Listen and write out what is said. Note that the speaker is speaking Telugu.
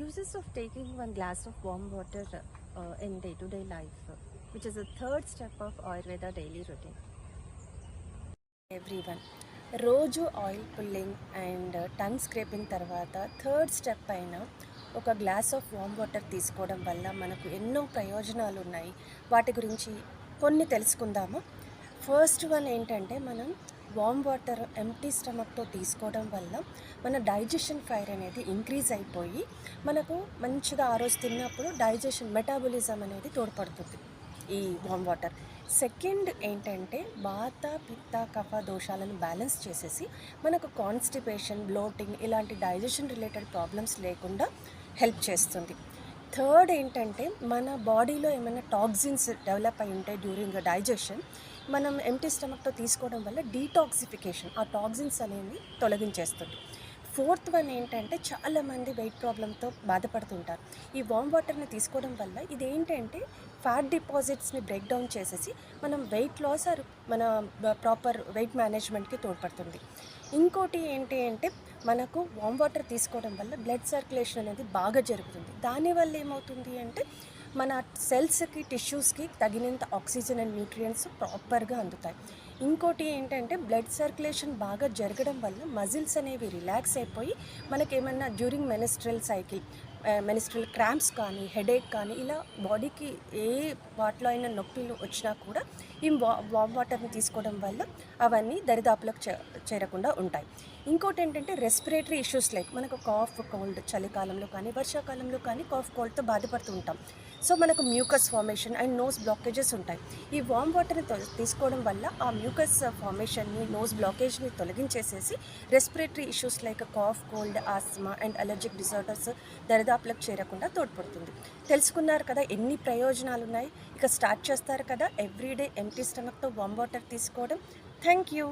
Uses of taking one glass of warm water in day-to-day life, which is the third step of Ayurveda daily routine. Everyone, రోజు oil pulling and tongue scraping తర్వాత థర్డ్ స్టెప్ అయిన ఒక గ్లాస్ ఆఫ్ వామ్ వాటర్ తీసుకోవడం వల్ల మనకు ఎన్నో ప్రయోజనాలు ఉన్నాయి. వాటి గురించి కొన్ని తెలుసుకుందాము. ఫస్ట్ వన్ ఏంటంటే, మనం వామ్ వాటర్ ఎంప్టీ స్టమక్తో తీసుకోవడం వల్ల మన డైజెషన్ ఫైర్ అనేది ఇంక్రీజ్ అయిపోయి మనకు మంచిగా ఆ రోజు తిన్నప్పుడు డైజెషన్ మెటాబలిజం అనేది తోడ్పడుతుంది ఈ వామ్ వాటర్. సెకండ్ ఏంటంటే, వాత పిత్త కఫ దోషాలను బ్యాలెన్స్ చేసేసి మనకు కాన్స్టిపేషన్, బ్లోటింగ్ ఇలాంటి డైజెషన్ రిలేటెడ్ ప్రాబ్లమ్స్ లేకుండా హెల్ప్ చేస్తుంది. థర్డ్ ఏంటంటే, మన బాడీలో ఏమైనా టాక్సిన్స్ డెవలప్ అయి ఉంటాయి డ్యూరింగ్ డైజెషన్, మనం ఎంటీ స్టమక్తో తీసుకోవడం వల్ల డీటాక్సిఫికేషన్, ఆ టాక్సిన్స్ అనేవి తొలగించేస్తుంది. ఫోర్త్ వన్ ఏంటంటే, చాలామంది వెయిట్ ప్రాబ్లంతో బాధపడుతుంటారు. ఈ వామ్ వాటర్ని తీసుకోవడం వల్ల ఇదేంటంటే ఫ్యాట్ డిపాజిట్స్ని బ్రేక్ డౌన్ చేసేసి మనం వెయిట్ లాస్ ఆర్ మన ప్రాపర్ వెయిట్ మేనేజ్మెంట్కి తోడ్పడుతుంది. ఇంకోటి ఏంటి అంటే, మనకు వామ్ వాటర్ తీసుకోవడం వల్ల బ్లడ్ సర్క్యులేషన్ అనేది బాగా జరుగుతుంది. దానివల్ల ఏమవుతుంది అంటే, మన సెల్స్కి, టిష్యూస్కి తగినంత ఆక్సిజన్ అండ్ న్యూట్రియంట్స్ ప్రాపర్గా అందుతాయి. ఇంకోటి ఏంటంటే, బ్లడ్ సర్క్యులేషన్ బాగా జరగడం వల్ల మజిల్స్ అనేవి రిలాక్స్ అయిపోయి మనకేమన్నా డ్యూరింగ్ మెనిస్ట్రల్ క్రాంప్స్ కానీ, హెడేక్ కానీ, ఇలా బాడీకి ఏ వాటిలో అయినా నొప్పిలు వచ్చినా కూడా ఈ వామ్ వాటర్ని తీసుకోవడం వల్ల అవన్నీ దరిదాపులకు చేరకుండా ఉంటాయి. ఇంకోటి ఏంటంటే, రెస్పిరేటరీ ఇష్యూస్ లైక్ మనకు కాఫ్, కోల్డ్ చలికాలంలో కానీ వర్షాకాలంలో కానీ కాఫ్, కోల్డ్తో బాధపడుతూ ఉంటాం. సో మనకు mucus formation and nose blockages ఉంటాయి. ఈ వామ్ వాటర్ని తీసుకోవడం వల్ల ఆ మ్యూకస్ ఫార్మేషన్ని, నోస్ బ్లాకేజ్ని తొలగించేసేసి respiratory issues like cough, cold, asthma and allergic disorders దరిదాపులకు చేరకుండా తోడ్పడుతుంది. తెలుసుకున్నారు కదా ఎన్ని ప్రయోజనాలు ఉన్నాయి. ఇక స్టార్ట్ చేస్తారు కదా ఎవ్రీడే ఎంటీ స్టమక్తో వామ్ వాటర్ తీసుకోవడం. Thank you.